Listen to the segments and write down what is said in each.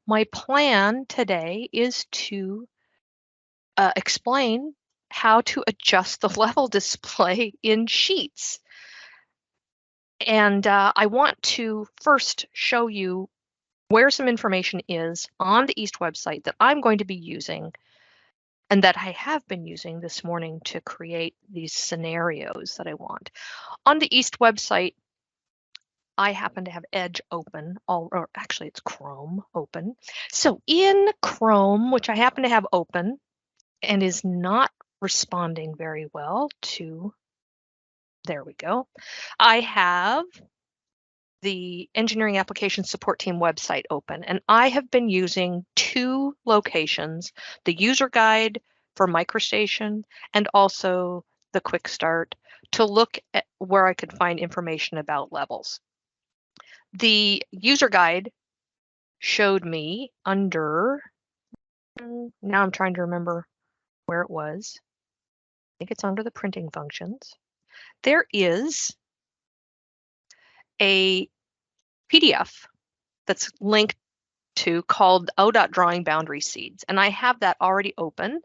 my plan today is to explain how to adjust the level display in Sheets. And I want to first show you where some information is on the East website that I'm going to be using and that I have been using this morning to create these scenarios that I want. On the East website, I happen to have Edge open, or actually it's Chrome open. So in Chrome, which I happen to have open and is not responding very well to, there we go, I have the Engineering Application Support Team website open, and I have been using two locations, the user guide for MicroStation and also the Quick Start, to look at where I could find information about levels. The user guide showed me under, now I'm trying to remember where it was. I think it's under the printing functions. There is a PDF that's linked to called ODOT Drawing Boundary Seeds, and I have that already open.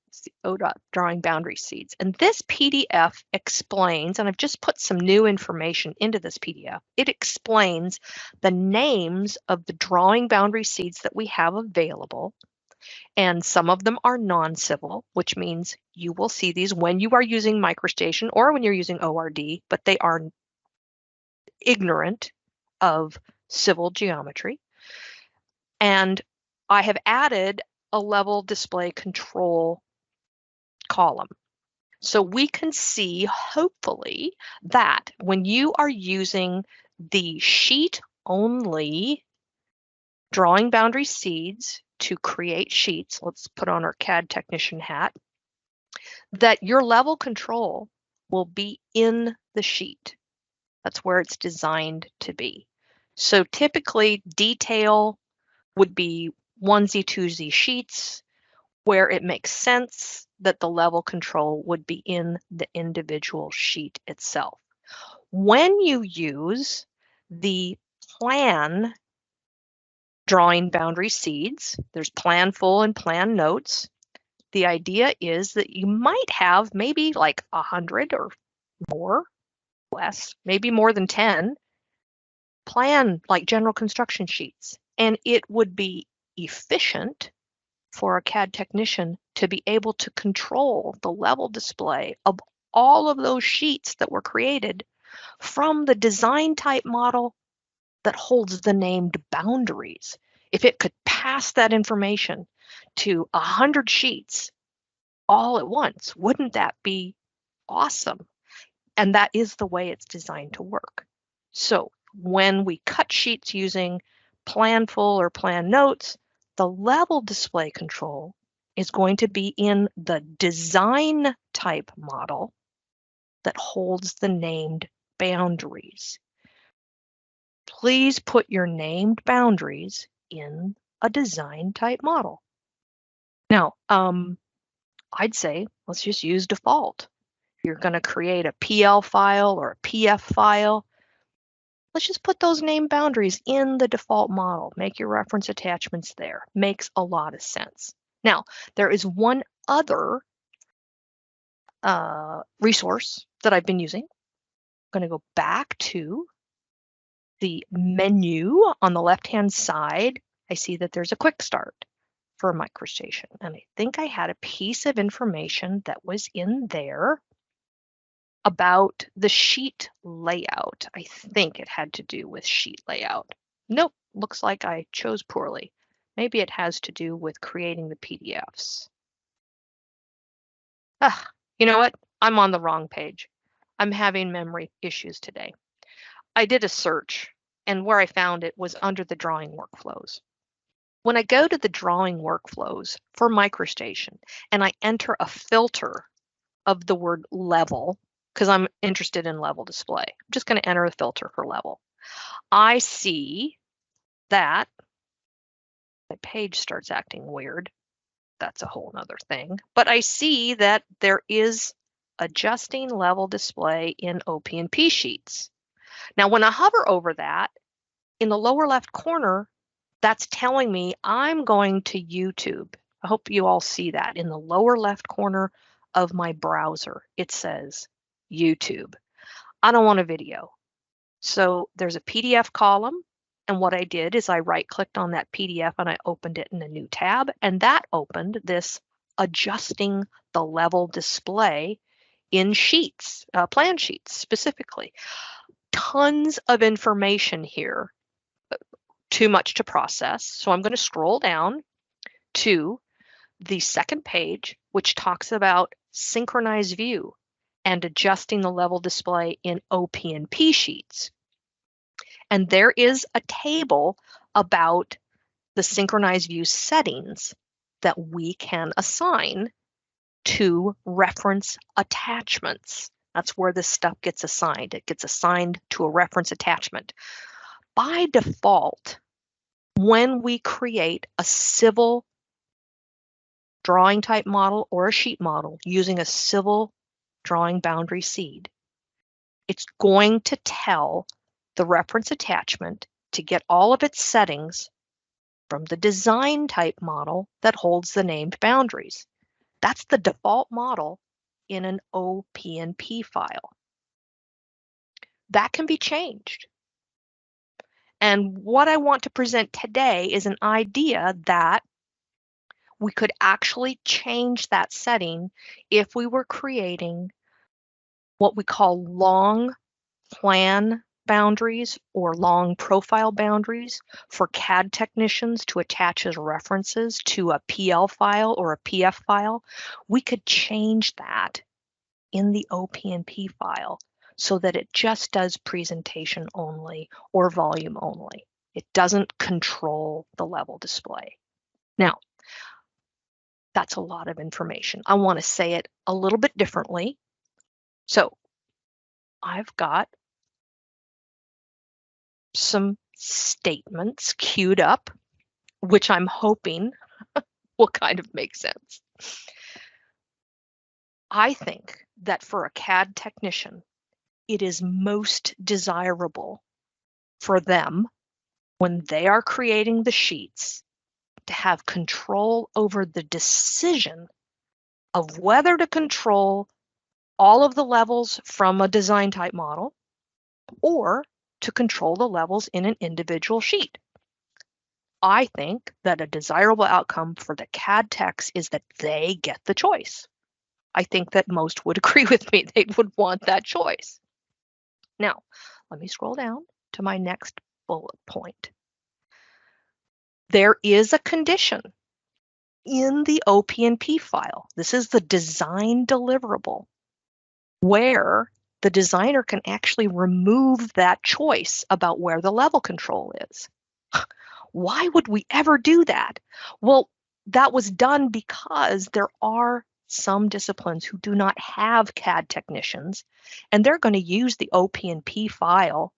It's the ODOT Drawing Boundary Seeds, and this PDF explains, and I've just put some new information into this PDF. It explains the names of the drawing boundary seeds that we have available, and some of them are non-civil, which means you will see these when you are using MicroStation or when you're using ORD, but they are ignorant of civil geometry. And I have added a level display control column. So we can see, hopefully, that when you are using the sheet-only drawing boundary seeds to create sheets, let's put on our CAD Technician hat, that your level control will be in the sheet. That's where it's designed to be. So typically, detail would be onesie, twosie sheets, where it makes sense that the level control would be in the individual sheet itself. When you use the plan drawing boundary seeds, there's plan full and plan notes. The idea is that you might have maybe like 100 or more, less, maybe more than 10 plan like general construction sheets. And it would be efficient for a CAD technician to be able to control the level display of all of those sheets that were created from the design type model that holds the named boundaries. If it could pass that information to 100 sheets all at once, wouldn't that be awesome? And that is the way it's designed to work. So when we cut sheets using plan full or plan notes, the level display control is going to be in the design type model that holds the named boundaries. Please put your named boundaries in a design type model. Now, I'd say let's just use default. If you're going to create a PL file or a PF file, let's just put those named boundaries in the default model. Make your reference attachments there. Makes a lot of sense. Now, there is one other resource that I've been using. I'm going to go back to the menu on the left-hand side. I see that there's a quick start for MicroStation, and I think I had a piece of information that was in there about the sheet layout. I think it had to do with sheet layout. Nope, looks like I chose poorly. Maybe it has to do with creating the PDFs. You know what? I'm on the wrong page. I'm having memory issues today. I did a search, and where I found it was under the drawing workflows. When I go to the drawing workflows for MicroStation and I enter a filter of the word level, because I'm interested in level display, I'm just going to enter a filter for level. I see that my page starts acting weird. That's a whole nother thing. But I see that there is adjusting level display in OPNP sheets. Now, when I hover over that, in the lower left corner, That's telling me I'm going to YouTube. I hope you all see that in the lower left corner of my browser. It says YouTube. I don't want a video. So there's a PDF column. And what I did is I right-clicked on that PDF and I opened it in a new tab. And that opened this adjusting the level display in sheets, plan sheets specifically. Tons of information here, too much to process. So I'm going to scroll down to the second page, which talks about Synchronize View and adjusting the level display in OPNP sheets. And there is a table about the Synchronize View settings that we can assign to reference attachments. That's where this stuff gets assigned. It gets assigned to a reference attachment. By default, when we create a civil drawing type model or a sheet model using a civil drawing boundary seed, it's going to tell the reference attachment to get all of its settings from the design type model that holds the named boundaries. That's the default model in an OPNP file. That can be changed. And what I want to present today is an idea that we could actually change that setting if we were creating what we call long plan boundaries or long profile boundaries for CAD technicians to attach as references to a PL file or a PF file. We could change that in the OPNP file so that it just does presentation only or volume only. It doesn't control the level display. Now, that's a lot of information. I want to say it a little bit differently. So I've got some statements queued up, which I'm hoping will kind of make sense. I think that for a CAD technician, it is most desirable for them when they are creating the sheets to have control over the decision of whether to control all of the levels from a design type model or to control the levels in an individual sheet. I think that a desirable outcome for the CAD techs is that they get the choice. I think that most would agree with me. They would want that choice. Now, let me scroll down to my next bullet point. There is a condition in the OPNP file. This is the design deliverable, where the designer can actually remove that choice about where the level control is. Why would we ever do that? Well, that was done because there are some disciplines who do not have CAD technicians, and they're going to use the OPNP file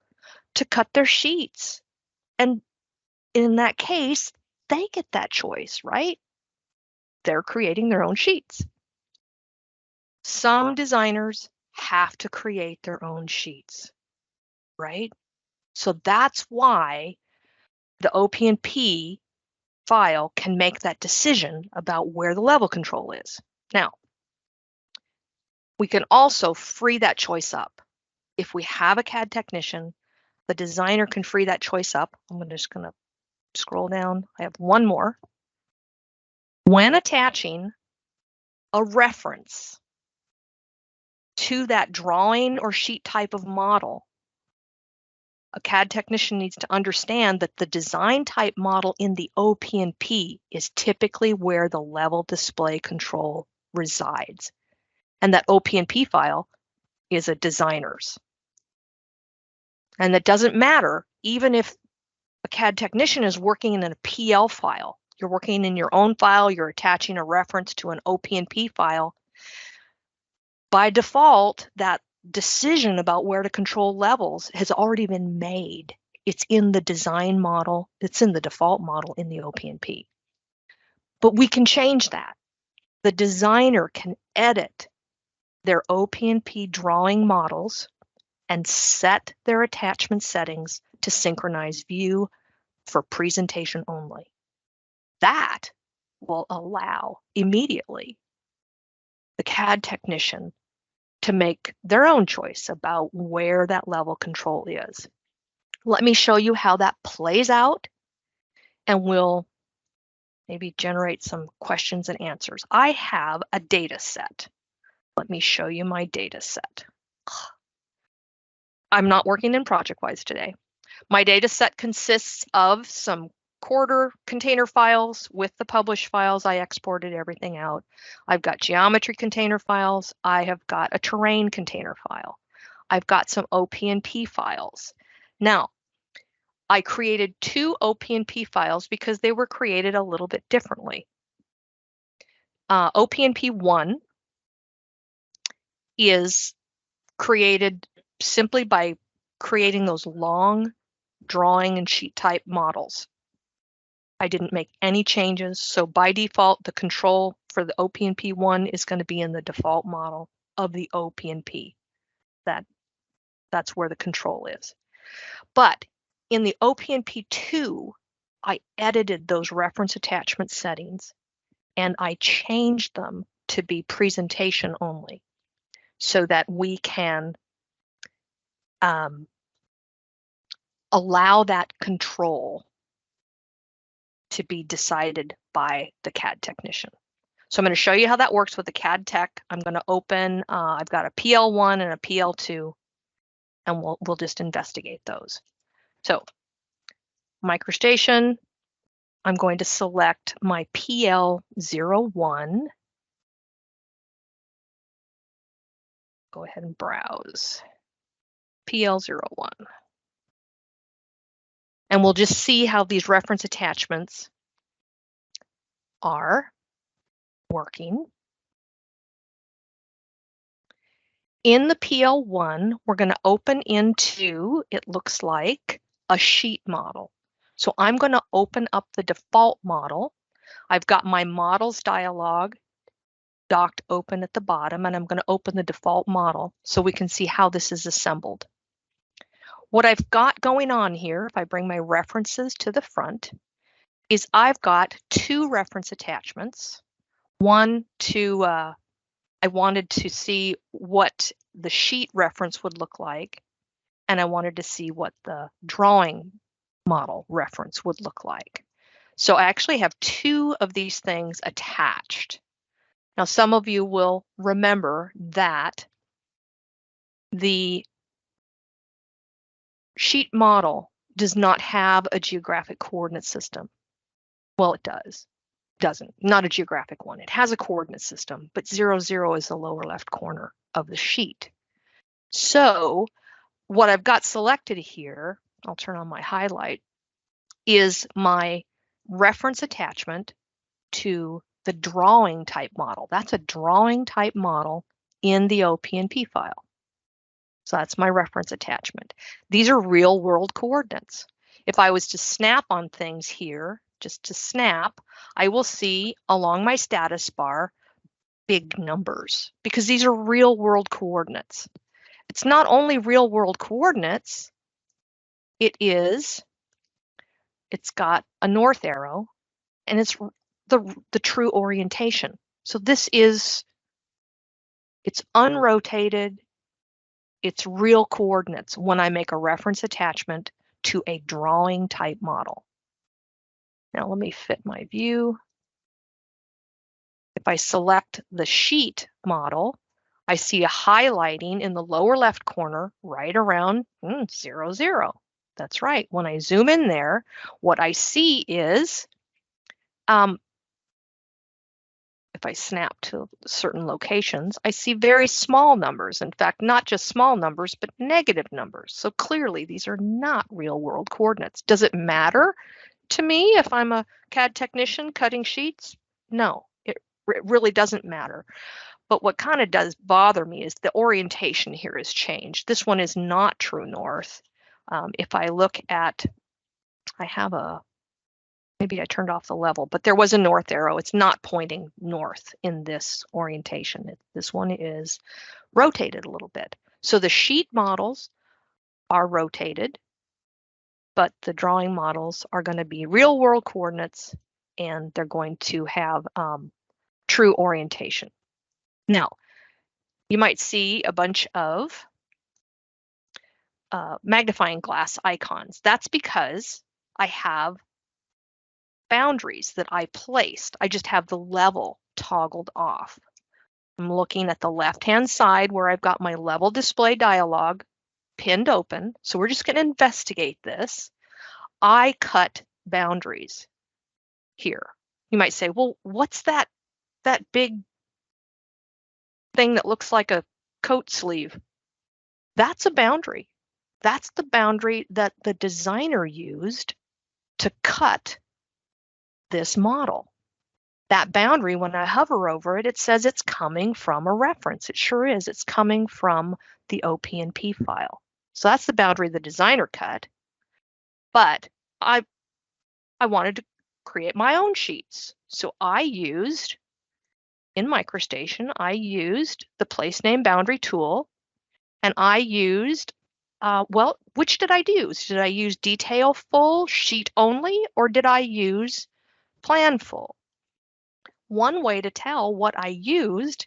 to cut their sheets. And in that case, they get that choice, right? They're creating their own sheets. Some designers have to create their own sheets, right? So that's why the OPNP file can make that decision about where the level control is. Now, we can also free that choice up. If we have a CAD technician, the designer can free that choice up. I'm just going to scroll down. I have one more. When attaching a reference to that drawing or sheet type of model, a CAD technician needs to understand that the design type model in the OPNP is typically where the level display control resides. And that OPNP file is a designer's. And that doesn't matter, even if a CAD technician is working in a PL file. You're working in your own file, you're attaching a reference to an OPNP file. By default, that decision about where to control levels has already been made. It's in the design model, it's in the default model in the OPNP. But we can change that. The designer can edit their OPNP drawing models and set their attachment settings to Synchronize View for presentation only. That will allow immediately the CAD technician to make their own choice about where that level control is. Let me show you how that plays out, and we'll maybe generate some questions and answers. I have a data set. Let me show you my data set. I'm not working in ProjectWise today. My data set consists of some quarter container files with the published files. I exported everything out. I've got geometry container files. I have got a terrain container file. I've got some OPNP files. Now, I created 2 OPNP files because they were created a little bit differently. OPNP 1 is created simply by creating those long drawing and sheet type models. I didn't make any changes, so by default, the control for the OPNP 1 is going to be in the default model of the OPNP. That's where the control is. But in the OPNP 2, I edited those reference attachment settings and I changed them to be presentation only so that we can allow that control to be decided by the CAD technician. So I'm going to show you how that works with the CAD Tech. I'm going to open, I've got a PL1 and a PL2, and we'll just investigate those. So MicroStation, I'm going to select my PL01. Go ahead and browse. PL01. And we'll just see how these reference attachments are working. In the PL1, we're going to open into, it looks like, a sheet model. So I'm going to open up the default model. I've got my models dialog docked open at the bottom, and I'm going to open the default model so we can see how this is assembled. What I've got going on here, if I bring my references to the front, is I've got 2 reference attachments. One to, I wanted to see what the sheet reference would look like, and I wanted to see what the drawing model reference would look like. So I actually have 2 of these things attached. Now, some of you will remember that the sheet model does not have a geographic coordinate system. Well, it does. Doesn't. Not a geographic one. It has a coordinate system, but 0, 0 is the lower left corner of the sheet. So what I've got selected here, I'll turn on my highlight, is my reference attachment to the drawing type model. That's a drawing type model in the OPNP file. So that's my reference attachment. These are real world coordinates. If I was to snap on things here, just to snap, I will see along my status bar big numbers because these are real world coordinates. It's not only real world coordinates, it's got a north arrow and it's the true orientation. So this is, it's unrotated, it's real coordinates when I make a reference attachment to a drawing type model. Now let me fit my view. If I select the sheet model, I see a highlighting in the lower left corner right around 0, 0. That's right. When I zoom in there, what I see is, if I snap to certain locations, I see very small numbers. In fact, not just small numbers, but negative numbers. So clearly, these are not real world coordinates. Does it matter to me if I'm a CAD technician cutting sheets? No, it really doesn't matter. But what kind of does bother me is the orientation here has changed. This one is not true north. If I look at, I have a, maybe I turned off the level, but there was a north arrow. It's not pointing north in this orientation. This one is rotated a little bit. So the sheet models are rotated. but the drawing models are going to be real world coordinates, and they're going to have true orientation. Now, you might see a bunch of magnifying glass icons. That's because I have boundaries that I placed. I just have the level toggled off. I'm looking at the left-hand side where I've got my level display dialog pinned open. So we're just going to investigate this. I cut boundaries here. You might say, well, what's that big thing that looks like a coat sleeve? That's a boundary. That's the boundary that the designer used to cut this model. That boundary, when I hover over it, it says it's coming from a reference. It sure is. It's coming from the OPNP file. So that's the boundary the designer cut. But I wanted to create my own sheets. So I used, in MicroStation, I used the place name boundary tool, and I used, well, which did I use? Did I use detail full, sheet only, or did I use plan full? One way to tell what I used,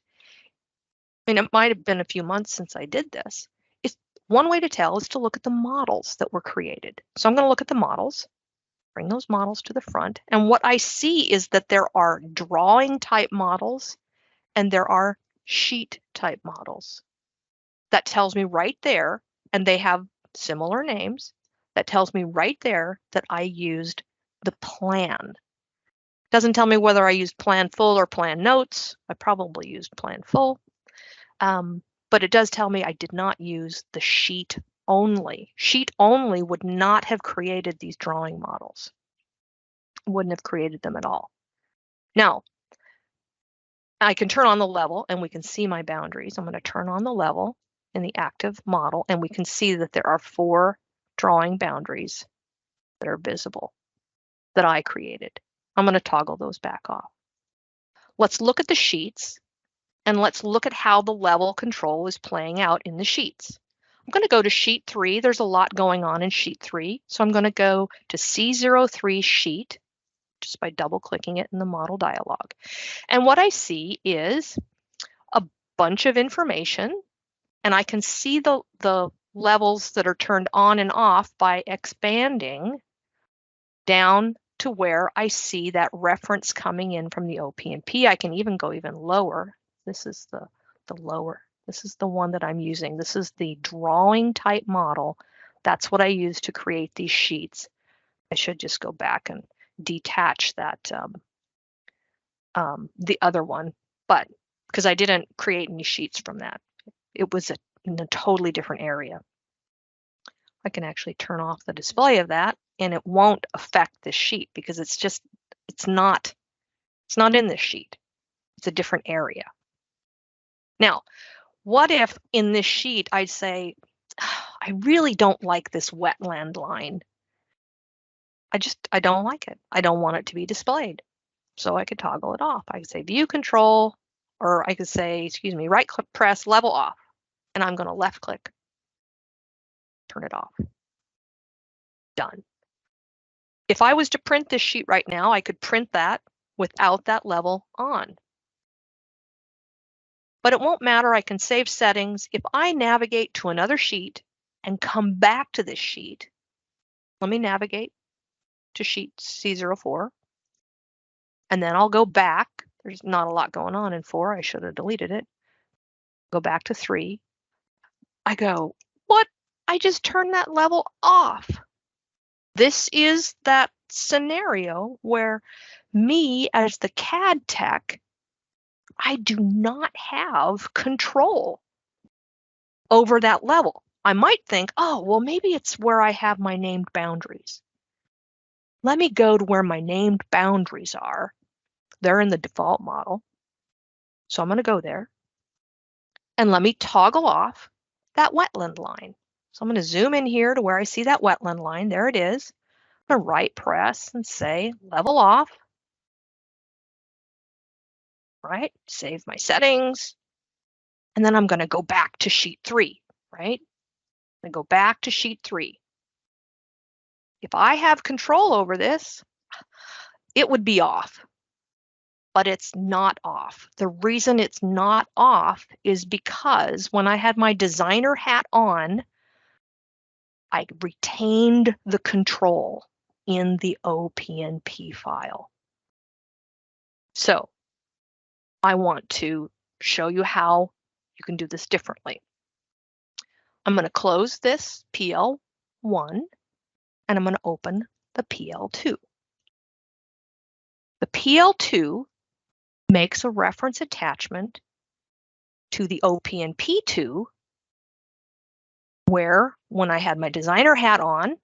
I mean, it might have been a few months since I did this, is one way to tell is to look at the models that were created. So I'm going to look at the models, bring those models to the front, and what I see is that there are drawing type models and there are sheet type models. That tells me right there, and they have similar names, that tells me right there that I used the plan. Doesn't tell me whether I used plan full or plan notes. I probably used plan full. But it does tell me I did not use the sheet only. Sheet only would not have created these drawing models. Wouldn't have created them at all. Now, I can turn on the level and we can see my boundaries. I'm going to turn on the level in the active model, and we can see that there are 4 drawing boundaries that are visible that I created. I'm going to toggle those back off. Let's look at the sheets, and let's look at how the level control is playing out in the sheets. I'm going to go to sheet 3. There's a lot going on in sheet 3. So I'm going to go to C03 sheet just by double clicking it in the model dialog. And what I see is a bunch of information, and I can see the levels that are turned on and off by expanding down to where I see that reference coming in from the OPNP. I can even go even lower. This is the lower. This is the one that I'm using. This is the drawing type model. That's what I use to create these sheets. I should just go back and detach that, the other one, but because I didn't create any sheets from that. It was in a totally different area. I can actually turn off the display of that, and it won't affect this sheet because it's not in this sheet. It's a different area. Now, what if in this sheet I'd say, I really don't like this wetland line. I don't like it. I don't want it to be displayed. So I could toggle it off. I could say view control, or I could say, excuse me, right click, press level off, and I'm going to left click, turn it off. Done. If I was to print this sheet right now, I could print that without that level on. But it won't matter. I can save settings. If I navigate to another sheet and come back to this sheet, let me navigate to sheet C04, and then I'll go back. There's not a lot going on in 4. I should have deleted it. Go back to 3. I go, what? I just turned that level off. This is that scenario where me as the CAD tech, I do not have control over that level. I might think, oh, well, maybe it's where I have my named boundaries. Let me go to where my named boundaries are. They're in the default model. So I'm going to go there. And let me toggle off that wetland line. So I'm going to zoom in here to where I see that wetland line. There it is. I'm going to right press and say level off. Right? Save my settings. And then I'm going to go back to sheet 3, right? I'm going to go back to sheet 3. if I have control over this, it would be off. But it's not off. The reason it's not off is because when I had my designer hat on, I retained the control in the OPNP file. So I want to show you how you can do this differently. I'm going to close this PL1 and I'm going to open the PL2. The PL2 makes a reference attachment to the OPNP2 where when I had my designer hat on,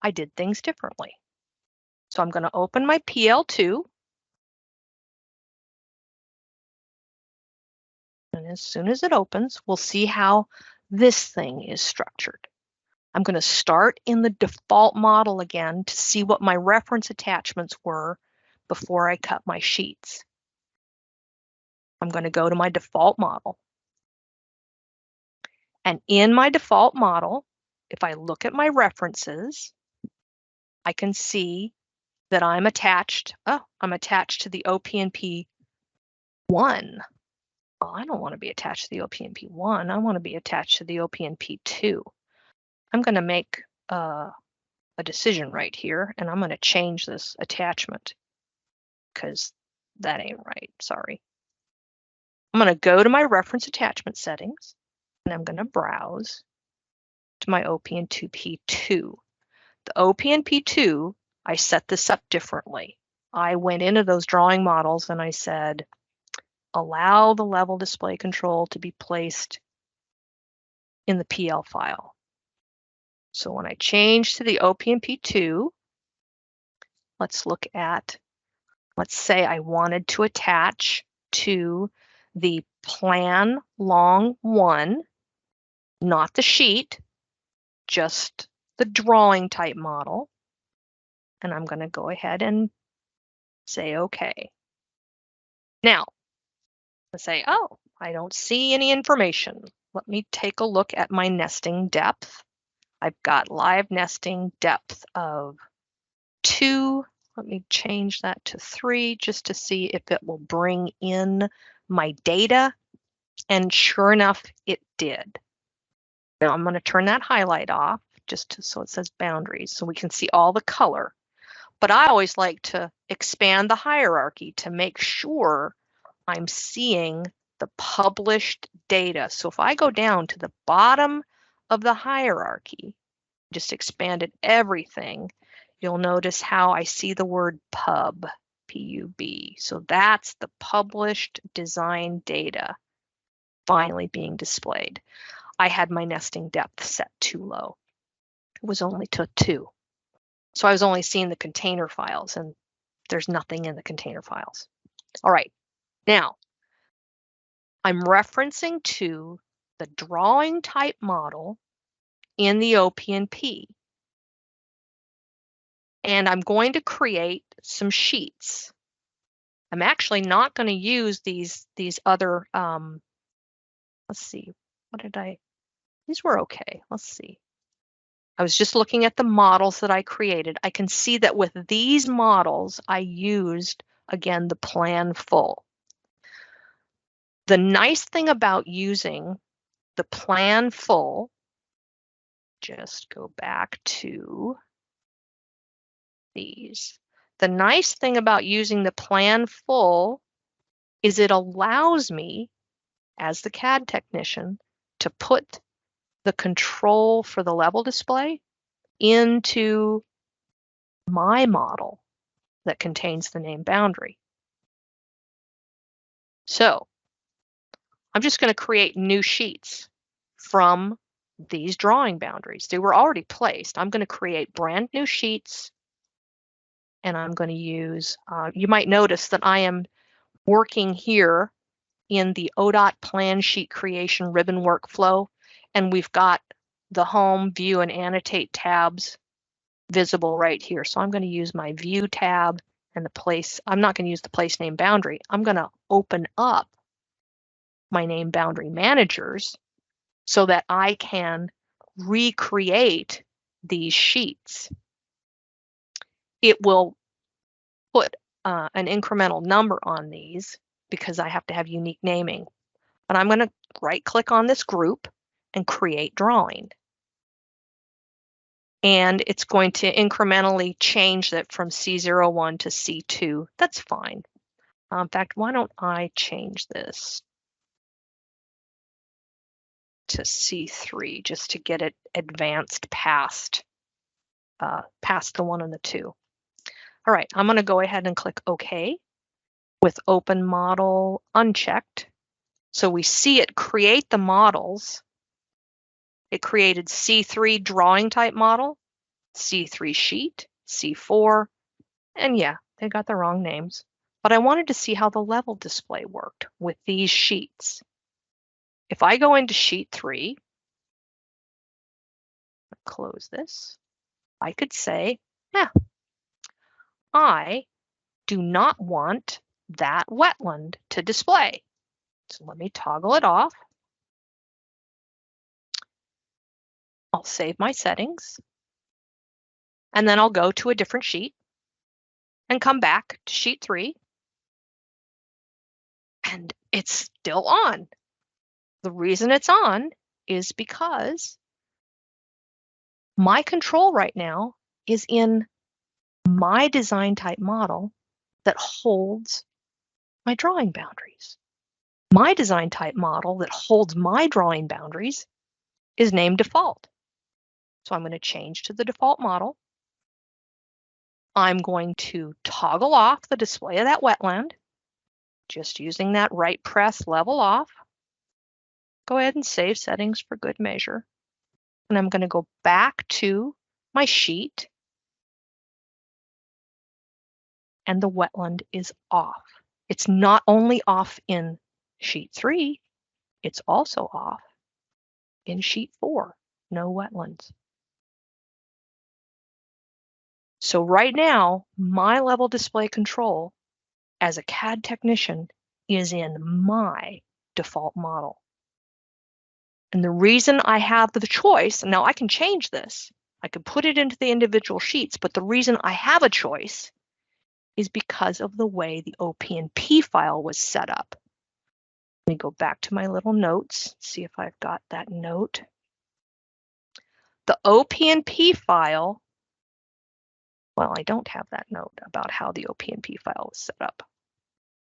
I did things differently. So I'm going to open my PL2. And as soon as it opens, we'll see how this thing is structured. I'm going to start in the default model again to see what my reference attachments were before I cut my sheets. I'm going to go to my default model. And in my default model, if I look at my references, I can see that I'm attached to the OPNP 1. Well, I don't want to be attached to the OPNP 1. I want to be attached to the OPNP 2. I'm going to make a decision right here, and I'm going to change this attachment because that ain't right. Sorry. I'm going to go to my reference attachment settings, and I'm going to browse to my OPNP2. The OPNP2, I set this up differently. I went into those drawing models and I said, allow the level display control to be placed in the PL file. So when I change to the OPNP2, let's look at, let's say I wanted to attach to the plan long 1, not the sheet, just the drawing type model. And I'm going to go ahead and say OK. Now, let's say, oh, I don't see any information. Let me take a look at my nesting depth. I've got live nesting depth of 2. Let me change that to 3 just to see if it will bring in my data. And sure enough, it did. Now I'm going to turn that highlight off just so it says boundaries so we can see all the color. But I always like to expand the hierarchy to make sure I'm seeing the published data. So if I go down to the bottom of the hierarchy, just expanded everything, you'll notice how I see the word pub, P-U-B. So that's the published design data finally being displayed. I had my nesting depth set too low. It was only to 2. So I was only seeing the container files, and there's nothing in the container files. All right, now I'm referencing to the drawing type model in the OPNP. And I'm going to create some sheets. I'm actually not going to use these other, let's see, these were okay. Let's see. I was just looking at the models that I created. I can see that with these models, I used, again, the plan full. The nice thing about using the plan full, just go back to these. The nice thing about using the plan full is it allows me, as the CAD technician, to put the control for the level display into my model that contains the name boundary. So I'm just going to create new sheets from these drawing boundaries. They were already placed. I'm going to create brand new sheets, and I'm going to use, you might notice that I am working here in the ODOT plan sheet creation ribbon workflow, and we've got the home, view, and annotate tabs visible right here. So I'm going to use my view tab and the place. I'm not going to use the place name boundary. I'm going to open up my name boundary managers so that I can recreate these sheets, it will put an incremental number on these because I have to have unique naming. But I'm going to right-click on this group and create drawing. And it's going to incrementally change that from C01 to C2. That's fine. In fact, why don't I change this to C3 just to get it advanced past the 1 and the 2. All right, I'm going to go ahead and click OK with Open Model unchecked. So we see it create the models. It created C3 drawing type model, C3 sheet, C4, and yeah, they got the wrong names. But I wanted to see how the level display worked with these sheets. If I go into sheet 3, close this, I could say, yeah, I do not want that wetland to display. So let me toggle it off. I'll save my settings. And then I'll go to a different sheet and come back to sheet 3. And it's still on. The reason it's on is because my control right now is in my design type model that holds my drawing boundaries. My design type model that holds my drawing boundaries is named default. So I'm going to change to the default model. I'm going to toggle off the display of that wetland, just using that right press level off. Go ahead and save settings for good measure. And I'm going to go back to my sheet. And the wetland is off. It's not only off in sheet 3, it's also off in sheet 4, no wetlands. So right now, my level display control as a CAD technician is in my default model. And the reason I have the choice, now I can change this, I could put it into the individual sheets, but the reason I have a choice is because of the way the OPNP file was set up. Let me go back to my little notes, see if I've got that note. The OPNP file, well, I don't have that note about how the OPNP file was set up,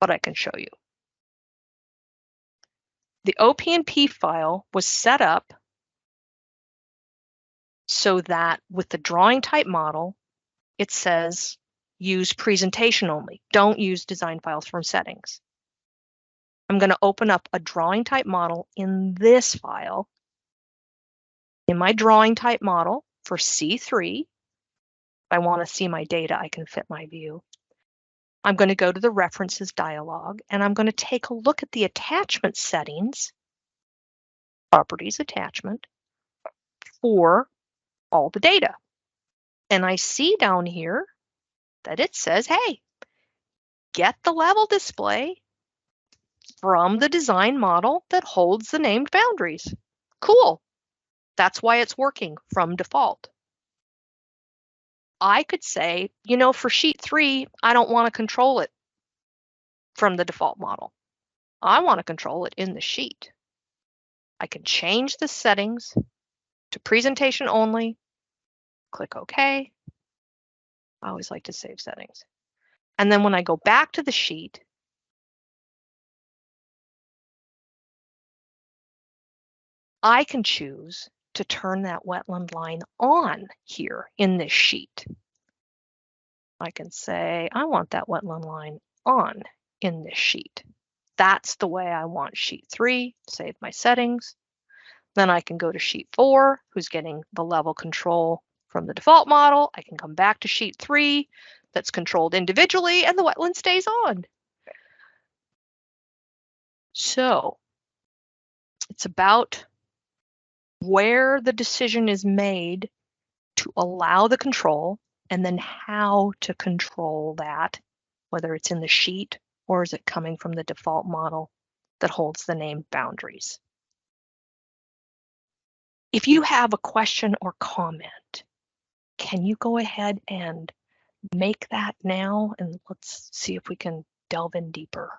but I can show you. The OPNP file was set up so that with the drawing type model, it says use presentation only. Don't use design files from settings. I'm going to open up a drawing type model in this file. In my drawing type model for C3, if I want to see my data, I can fit my view. I'm going to go to the references dialog and I'm going to take a look at the attachment settings, properties attachment, for all the data. And I see down here that it says, hey, get the level display from the design model that holds the named boundaries. Cool. That's why it's working from default. I could say, you know, for sheet 3, I don't want to control it from the default model. I want to control it in the sheet. I can change the settings to presentation only, click OK. I always like to save settings. And then when I go back to the sheet, I can choose to turn that wetland line on here in this sheet. I can say, I want that wetland line on in this sheet. That's the way I want sheet 3, save my settings. Then I can go to sheet 4, who's getting the level control from the default model. I can come back to sheet 3, that's controlled individually, and the wetland stays on. So it's about where the decision is made to allow the control, and then how to control that, whether it's in the sheet or is it coming from the default model that holds the named boundaries. If you have a question or comment, Can you go ahead and make that now? And let's see if we can delve in deeper.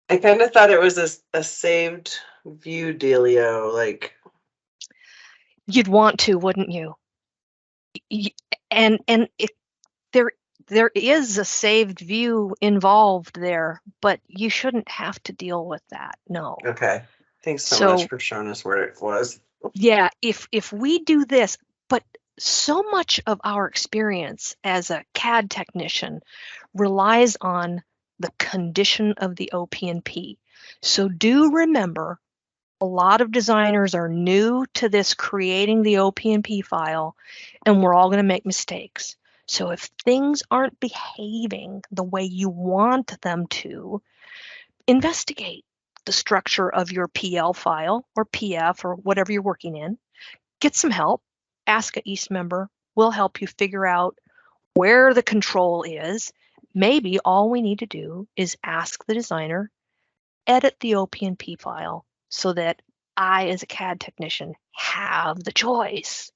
I kind of thought it was a saved view dealio, like. You'd want to, wouldn't you? And there is a saved view involved there, but you shouldn't have to deal with that. No. Okay. Thanks so So much for showing us where it was. yeah, if we do this, but so much of our experience as a CAD technician relies on the condition of the OPNP. So do remember, a lot of designers are new to this creating the OPNP file, and we're all going to make mistakes. So if things aren't behaving the way you want them to, investigate the structure of your PL file or PF or whatever you're working in. Get some help. Ask a East member. We'll help you figure out where the control is. Maybe all we need to do is ask the designer, edit the OPNP file so that I, as a CAD technician, have the choice.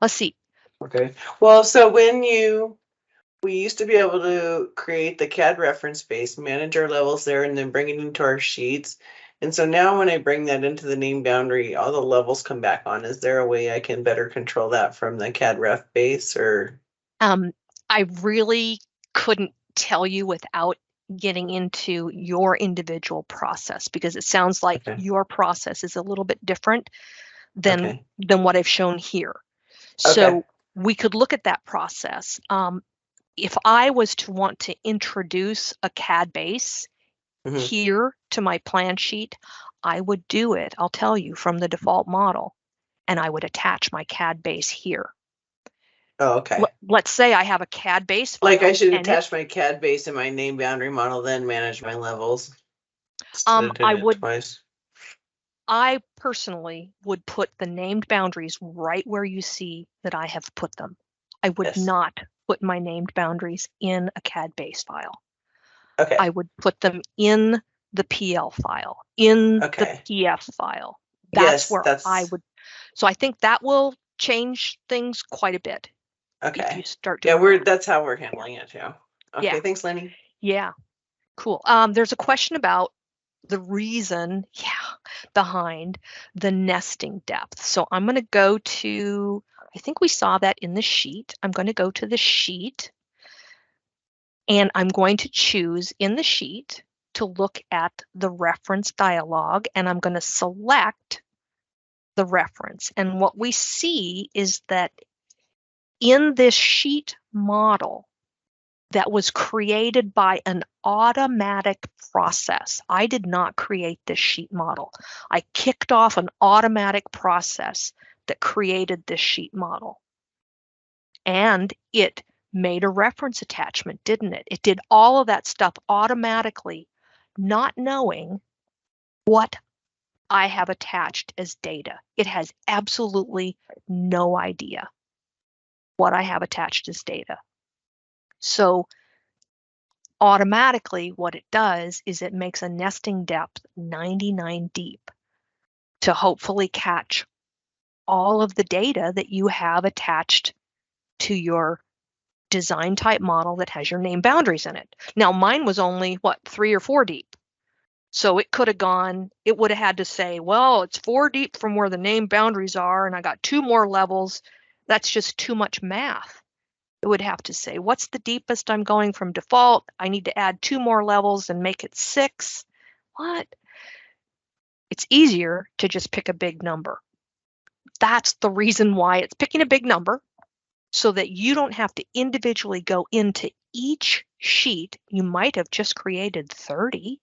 Let's see. Okay. Well, so we used to be able to create the CAD reference base, manage our levels there, and then bring it into our sheets. And so now when I bring that into the name boundary, all the levels come back on. Is there a way I can better control that from the CAD ref base, or? I really couldn't tell you without getting into your individual process, because it sounds like Okay. your process is a little bit different than Okay. what I've shown here. So Okay. we could look at that process. If I was to want to introduce a CAD base here to my plan sheet, I would do it, I'll tell you, from the default model, and I would attach my CAD base here. Oh, okay. Let's say I have a CAD base file. Like I should attach my CAD base in my name boundary model, then manage my levels. Instead of doing it twice. I personally would put the named boundaries right where you see that I have put them. I would not put my named boundaries in a CAD base file. Okay. I would put them in the PL file, in the PF file. That's where I would. So I think that will change things quite a bit. Okay. If you start doing that. That's how we're handling it too. Okay, thanks, Lenny. Yeah, cool. There's a question about the reason, behind the nesting depth. So I'm going to go to, I think we saw that in the sheet. I'm going to go to the sheet, and I'm going to choose in the sheet to look at the reference dialog, and I'm going to select the reference. And what we see is that in this sheet model that was created by an automatic process. I did not create this sheet model. I kicked off an automatic process that created this sheet model. And it made a reference attachment, didn't it? It did all of that stuff automatically, not knowing what I have attached as data. It has absolutely no idea what I have attached as data. So automatically, what it does is it makes a nesting depth 99 deep to hopefully catch all of the data that you have attached to your design type model that has your name boundaries in it. Now, mine was only, 3 or 4 deep. So it could have gone, it would have had to say, well, it's 4 deep from where the name boundaries are, and I got 2 more levels. That's just too much math. It would have to say, what's the deepest I'm going from default? I need to add 2 more levels and make it 6. What? It's easier to just pick a big number. That's the reason why it's picking a big number, so that you don't have to individually go into each sheet. You might have just created 30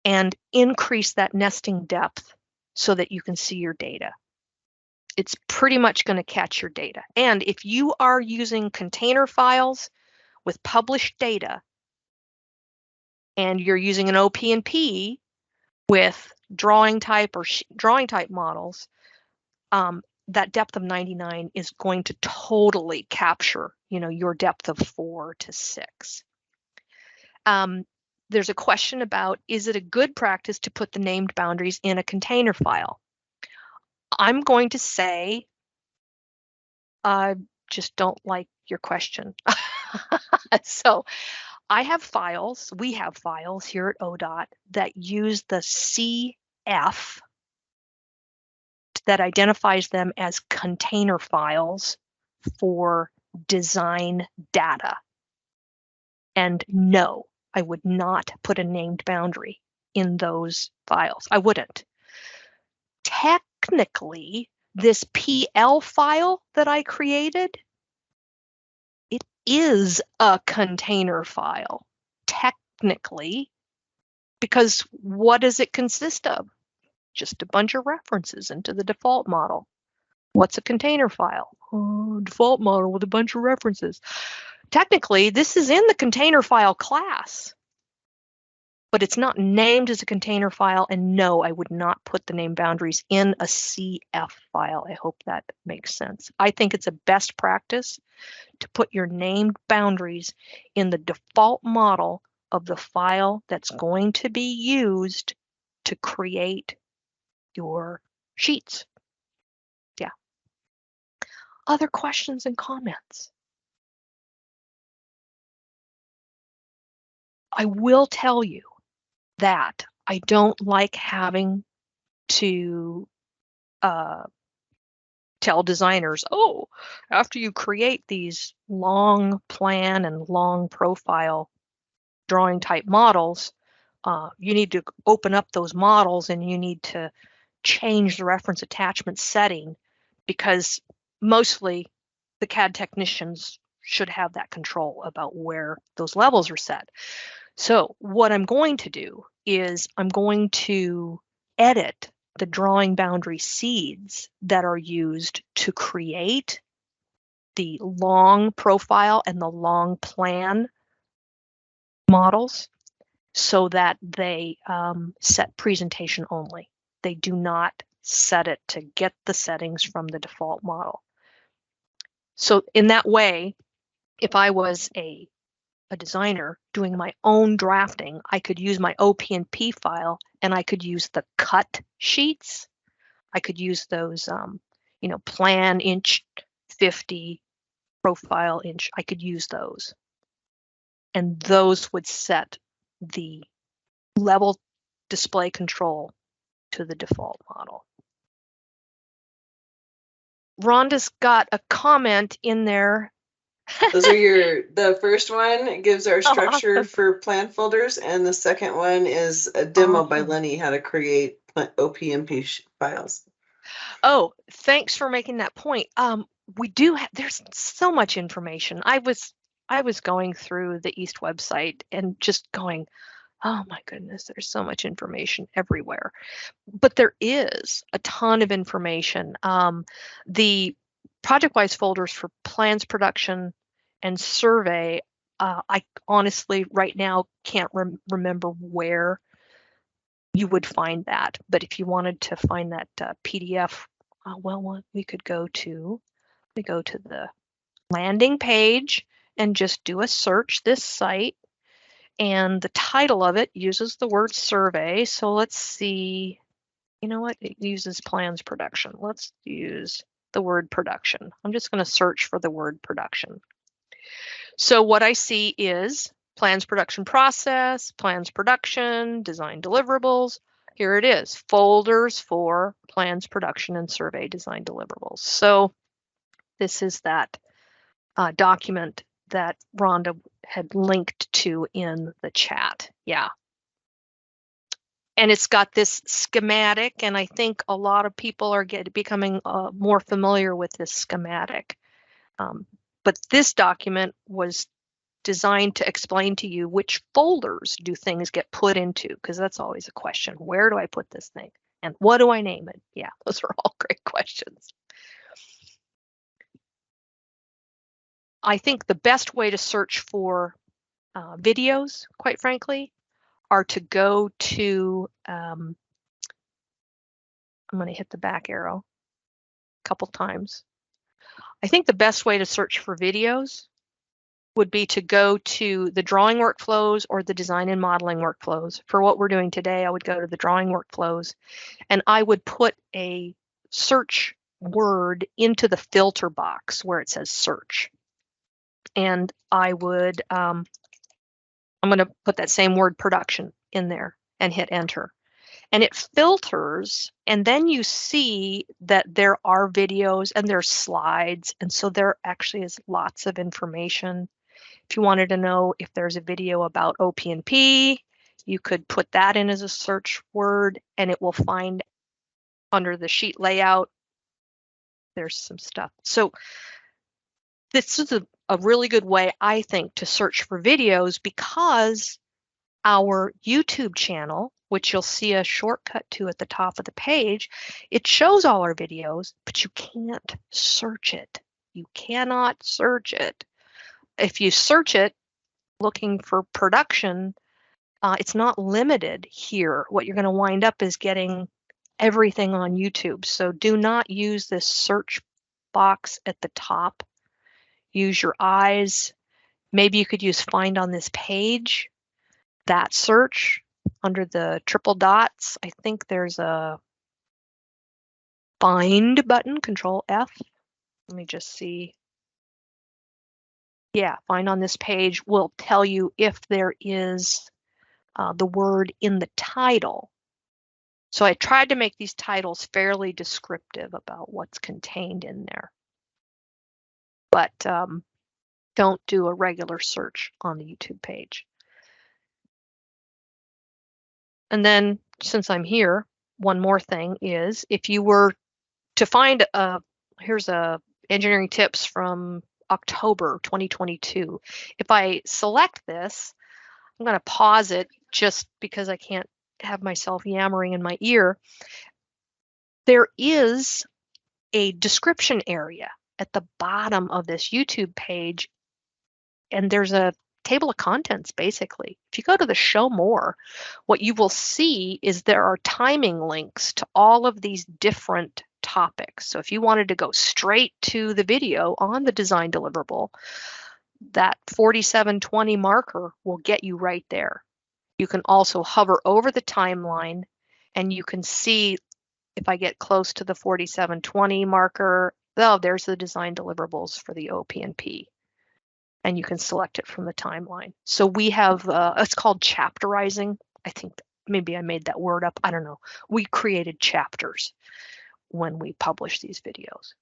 and increase that nesting depth so that you can see your data. It's pretty much going to catch your data. And if you are using container files with published data, and you're using an OPNP with drawing type or drawing type models, that depth of 99 is going to totally capture, your depth of 4 to 6. There's a question about, is it a good practice to put the named boundaries in a container file? I'm going to say, I just don't like your question. So I have files, we have files here at ODOT that use the CF that identifies them as container files for design data. And no, I would not put a named boundary in those files. I wouldn't. Technically, this PL file that I created, it is a container file, technically, because what does it consist of? Just a bunch of references into the default model. What's a container file? Oh, default model with a bunch of references. Technically, this is in the container file class, but it's not named as a container file. And no, I would not put the name boundaries in a CF file. I hope that makes sense. I think it's a best practice to put your named boundaries in the default model of the file that's going to be used to create your sheets. Yeah. Other questions and comments? I will tell you that I don't like having to tell designers, oh, after you create these long plan and long profile drawing type models, you need to open up those models and you need to change the reference attachment setting, because mostly the CAD technicians should have that control about where those levels are set. So what I'm going to do is I'm going to edit the drawing boundary seeds that are used to create the long profile and the long plan models so that they set presentation only. They do not set it to get the settings from the default model. So in that way, if I was a designer doing my own drafting, I could use my OPNP file and I could use the cut sheets. I could use those, plan inch 50, profile inch. I could use those. And those would set the level display control to the default model. Rhonda's got a comment in there. Those are the first one gives our structure for plan folders, and the second one is a demo by Lenny how to create OPNP files. Oh, thanks for making that point. We do have, there's so much information. I was going through the East website and just going, oh my goodness, there's so much information everywhere. But there is a ton of information. The project-wise folders for plans production and survey, I honestly right now can't remember where you would find that. But if you wanted to find that PDF, we could go to the landing page and just do a search this site. And the title of it uses the word survey. So let's see, you know what? It uses plans production. Let's use the word production. I'm just going to search for the word production. So what I see is plans production process, plans production, design deliverables. Here it is, folders for plans production and survey design deliverables. So this is that document that Rhonda had linked to in the chat. Yeah. And it's got this schematic, and I think a lot of people are becoming more familiar with this schematic. But this document was designed to explain to you which folders do things get put into, because that's always a question. Where do I put this thing? And what do I name it? Yeah, those are all great questions. I think the best way to search for videos, quite frankly, are to go to, I'm going to hit the back arrow a couple times. I think the best way to search for videos would be to go to the drawing workflows or the design and modeling workflows. For what we're doing today, I would go to the drawing workflows, and I would put a search word into the filter box where it says search. And I would, I'm going to put that same word production in there and hit enter. And it filters, and then you see that there are videos and there's slides. And so there actually is lots of information. If you wanted to know if there's a video about OPNP, you could put that in as a search word and it will find under the sheet layout, there's some stuff. So this is a really good way, I think, to search for videos, because our YouTube channel, which you'll see a shortcut to at the top of the page, it shows all our videos, but you can't search it. You cannot search it. If you search it looking for production, it's not limited here. What you're going to wind up is getting everything on YouTube. So do not use this search box at the top. Use your eyes. Maybe you could use find on this page. That search under the triple dots, I think there's a find button, Control F. Let me just see. Yeah, find on this page will tell you if there is the word in the title. So I tried to make these titles fairly descriptive about what's contained in there. But don't do a regular search on the YouTube page. And then, since I'm here, one more thing is, if you were to find here's a engineering tips from October 2022. If I select this, I'm going to pause it just because I can't have myself yammering in my ear. There is a description area at the bottom of this YouTube page, and there's a table of contents, basically. If you go to the show more, what you will see is there are timing links to all of these different topics. So if you wanted to go straight to the video on the design deliverable, that 4720 marker will get you right there. You can also hover over the timeline and you can see, if I get close to the 4720 marker, oh, there's the design deliverables for the OPNP. And you can select it from the timeline. So we have, it's called chapterizing. I think maybe I made that word up. I don't know. We created chapters when we publish these videos.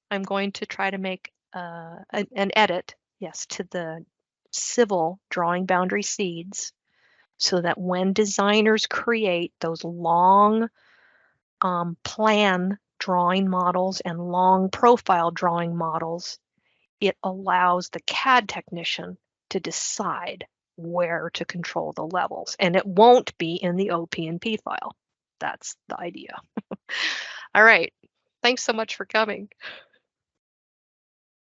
I'm going to try to make an edit, yes, to the civil drawing boundary seeds, so that when designers create those long plan drawing models and long profile drawing models, it allows the CAD technician to decide where to control the levels, and it won't be in the OPNP file. That's the idea. All right. Thanks so much for coming.